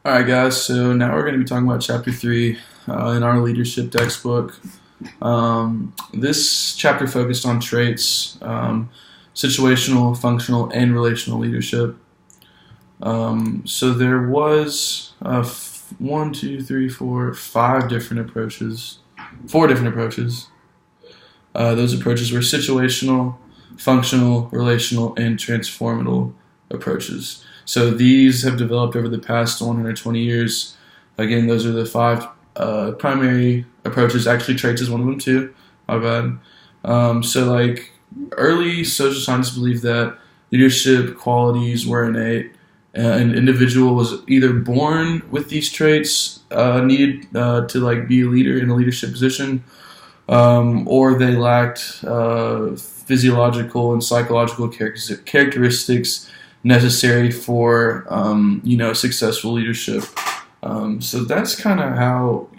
All right, guys. So now we're going to be talking about chapter three in our leadership textbook. This chapter focused on traits, situational, functional, and relational leadership. So there was one, two, three, four, five different approaches, four different approaches. Those approaches were situational, functional, relational, and transformational approaches. So these have developed over the past 120 years. Again, those are the five primary approaches. Actually, traits is one of them too. My bad. So early social scientists believed that leadership qualities were innate. An individual was either born with these traits needed to be a leader in a leadership position, or they lacked physiological and psychological characteristics necessary for successful leadership. So that's kind of how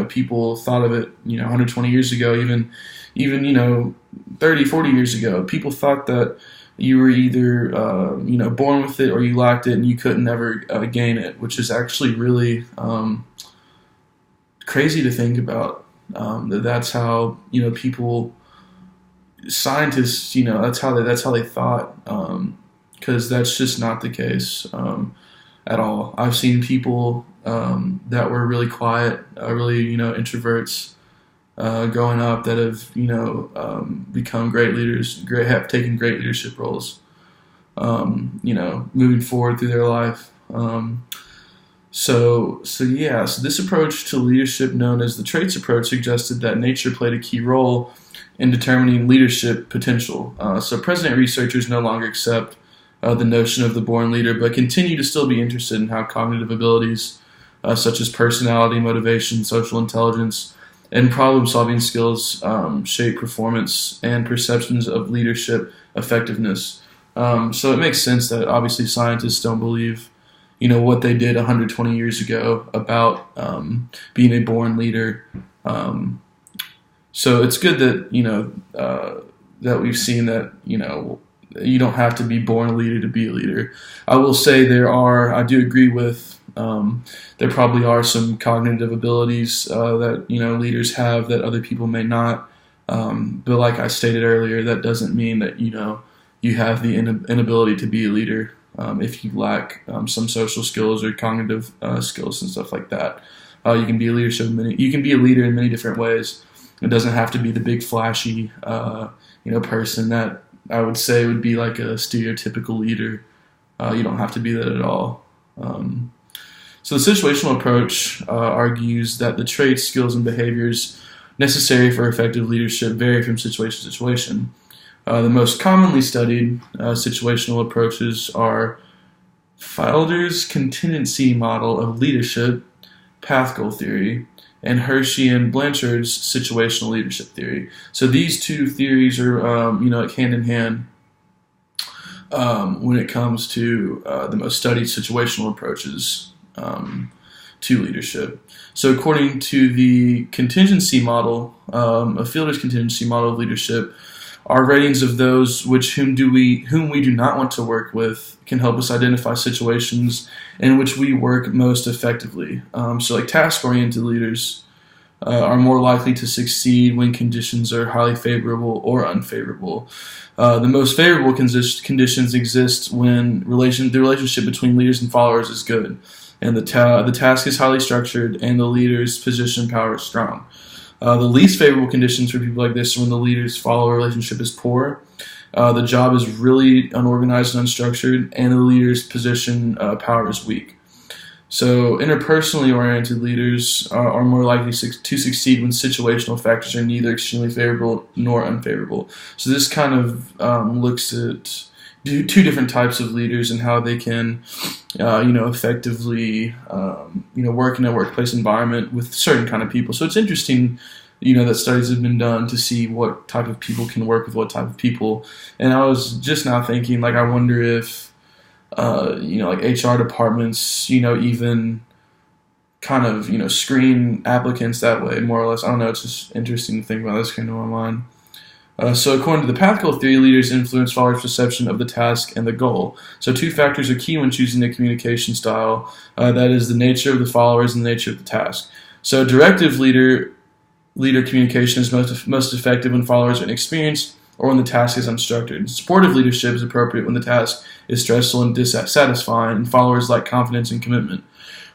people thought of it 120 years ago, even 30, 40 years ago. People thought that you were either born with it or you lacked it and you couldn't ever gain it, which is actually really crazy to think about. That's how people, scientists, that's how they thought, because that's just not the case at all. I've seen people that were really quiet, really introverts growing up that have become great leaders, have taken great leadership roles, moving forward through their life. So this approach to leadership, known as the traits approach, suggested that nature played a key role in determining leadership potential. So present researchers no longer accept the notion of the born leader, but continue to still be interested in how cognitive abilities such as personality, motivation, social intelligence, and problem-solving skills shape performance and perceptions of leadership effectiveness. So it makes sense that obviously scientists don't believe what they did 120 years ago about being a born leader. So it's good that that we've seen that you don't have to be born a leader to be a leader. I will say I do agree with there probably are some cognitive abilities that leaders have that other people may not. But like I stated earlier, that doesn't mean that you have the inability to be a leader if you lack some social skills or cognitive skills and stuff like that. You can be a leader in many different ways. It doesn't have to be the big flashy person that I would say would be like a stereotypical leader. You don't have to be that at all. So the situational approach argues that the traits, skills, and behaviors necessary for effective leadership vary from situation to situation. The most commonly studied situational approaches are Felder's contingency model of leadership, path goal theory, and Hershey and Blanchard's situational leadership theory. So these two theories are hand in hand when it comes to the most studied situational approaches to leadership. So according to the contingency model, of Felder's contingency model of leadership, our ratings of those whom we do not want to work with can help us identify situations in which we work most effectively. So task-oriented leaders are more likely to succeed when conditions are highly favorable or unfavorable. The most favorable conditions exist when the relationship between leaders and followers is good, and the task is highly structured, and the leader's position power is strong. The least favorable conditions for people like this are when the leader's-follower relationship is poor, the job is really unorganized and unstructured, and the leader's position power is weak. So interpersonally oriented leaders are more likely to succeed when situational factors are neither extremely favorable nor unfavorable. So this kind of looks at two different types of leaders and how they can effectively work in a workplace environment with certain kind of people. So it's interesting that studies have been done to see what type of people can work with what type of people. And I was just now thinking, I wonder if HR departments even kind of screen applicants that way, more or less. I don't know, it's just interesting to think about. This came to my mind. So according to the Pathfield theory, leaders influence followers' perception of the task and the goal. So two factors are key when choosing the communication style. That is the nature of the followers and the nature of the task. So directive leader communication is most effective when followers are inexperienced or when the task is unstructured. Supportive leadership is appropriate when the task is stressful and dissatisfying, and followers lack confidence and commitment.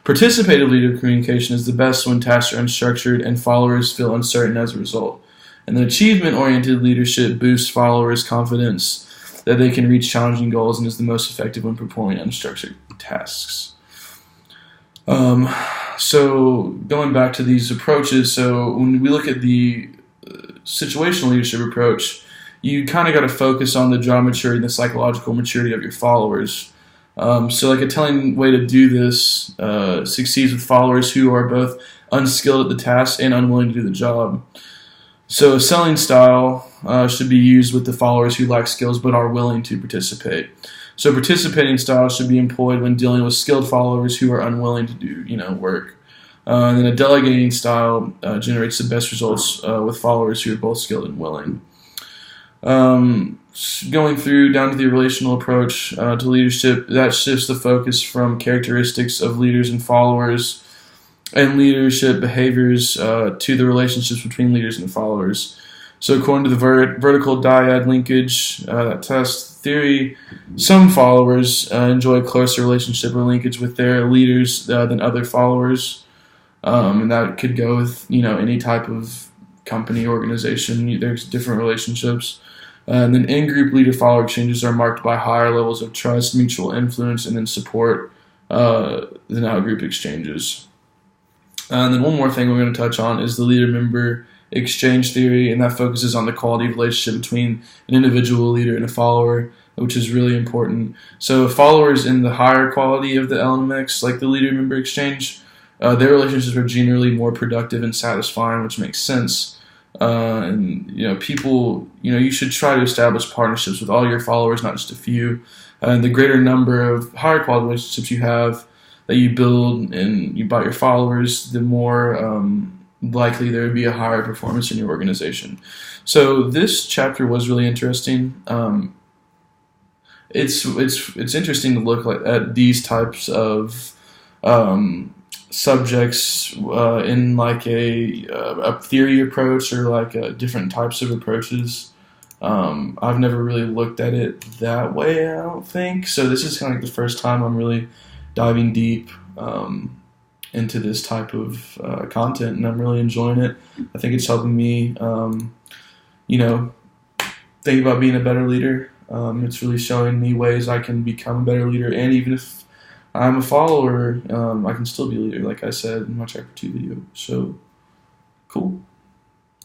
Participative leader communication is the best when tasks are unstructured and followers feel uncertain as a result. And then achievement-oriented leadership boosts followers' confidence that they can reach challenging goals and is the most effective when performing unstructured tasks. So going back to these approaches, so when we look at the situational leadership approach, you kind of got to focus on the job maturity and the psychological maturity of your followers. So like a telling way to do this succeeds with followers who are both unskilled at the task and unwilling to do the job. So a selling style should be used with the followers who lack skills but are willing to participate. So participating style should be employed when dealing with skilled followers who are unwilling to do, work. And then a delegating style generates the best results with followers who are both skilled and willing. Going through down to the relational approach to leadership, that shifts the focus from characteristics of leaders and followers and leadership behaviors to the relationships between leaders and followers. So according to the vertical dyad linkage test theory, some followers enjoy a closer relationship or linkage with their leaders than other followers. And that could go with, any type of company, organization. There's different relationships. And then in-group leader-follower exchanges are marked by higher levels of trust, mutual influence, and then support than out-group exchanges. And then one more thing we're going to touch on is the leader-member exchange theory, and that focuses on the quality of relationship between an individual leader and a follower, which is really important. So followers in the higher quality of the LMX, like the leader-member exchange, their relationships are generally more productive and satisfying, which makes sense. And people, you should try to establish partnerships with all your followers, not just a few. And the greater number of higher quality relationships you have that you build and you by your followers, the more likely there would be a higher performance in your organization. So this chapter was really interesting. It's interesting to look at these types of subjects in like a theory approach or like different types of approaches. I've never really looked at it that way, I don't think. So this is kind of like the first time I'm really diving deep into this type of content, and I'm really enjoying it. I think it's helping me, think about being a better leader. It's really showing me ways I can become a better leader, and even if I'm a follower, I can still be a leader, like I said in my Chapter 2 video. So, cool.